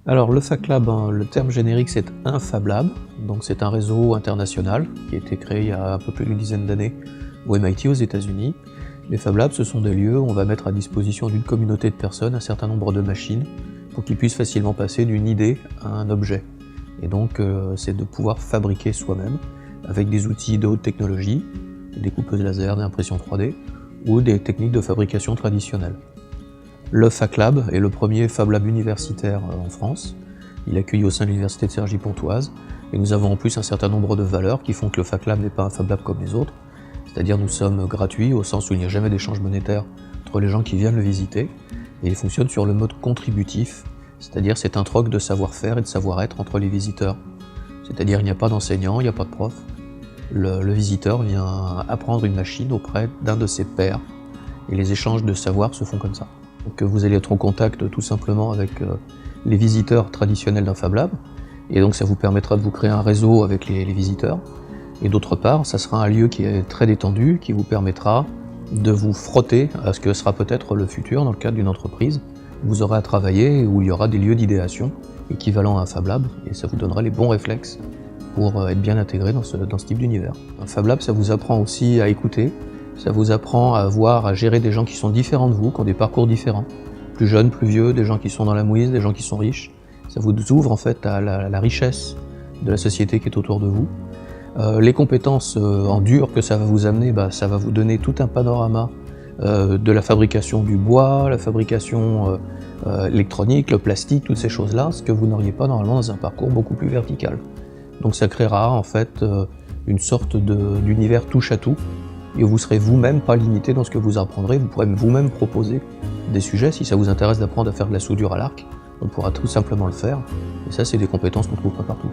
Alors le Fab Lab, le terme générique c'est un Fab Lab, donc c'est un réseau international qui a été créé il y a un peu plus d'une dizaine d'années au MIT aux États-Unis. Les Fab Labs, ce sont des lieux où on va mettre à disposition d'une communauté de personnes un certain nombre de machines pour qu'ils puissent facilement passer d'une idée à un objet. Et donc c'est de pouvoir fabriquer soi-même avec des outils de haute technologie, des découpeuses laser, des impressions 3D ou des techniques de fabrication traditionnelles. Le Fab Lab est le premier Fab Lab universitaire en France. Il accueille au sein de l'université de Cergy-Pontoise et nous avons en plus un certain nombre de valeurs qui font que le Fab Lab n'est pas un Fab Lab comme les autres. C'est-à-dire nous sommes gratuits au sens où il n'y a jamais d'échange monétaire entre les gens qui viennent le visiter et il fonctionne sur le mode contributif, c'est-à-dire c'est un troc de savoir-faire et de savoir-être entre les visiteurs. C'est-à-dire il n'y a pas d'enseignant, il n'y a pas de prof. Le visiteur vient apprendre une machine auprès d'un de ses pairs et les échanges de savoir se font comme ça. Donc vous allez être en contact tout simplement avec les visiteurs traditionnels d'un Fab Lab, et donc ça vous permettra de vous créer un réseau avec les visiteurs. Et d'autre part, ça sera un lieu qui est très détendu, qui vous permettra de vous frotter à ce que sera peut-être le futur dans le cadre d'une entreprise. Vous aurez à travailler où il y aura des lieux d'idéation équivalents à un Fab Lab, et ça vous donnera les bons réflexes pour être bien intégré dans ce type d'univers. Un Fab Lab, ça vous apprend aussi à écouter. Ça vous apprend à gérer des gens qui sont différents de vous, qui ont des parcours différents, plus jeunes, plus vieux, des gens qui sont dans la mouise, des gens qui sont riches. Ça vous ouvre en fait à la richesse de la société qui est autour de vous. Les compétences en dur que ça va vous amener, ça va vous donner tout un panorama de la fabrication du bois, la fabrication électronique, le plastique, toutes ces choses-là, ce que vous n'auriez pas normalement dans un parcours beaucoup plus vertical. Donc ça créera en fait une sorte d'univers touche à tout, et vous serez vous-même pas limité dans ce que vous apprendrez, vous pourrez vous-même proposer des sujets. Si ça vous intéresse d'apprendre à faire de la soudure à l'arc, on pourra tout simplement le faire, et ça c'est des compétences qu'on ne trouve pas partout.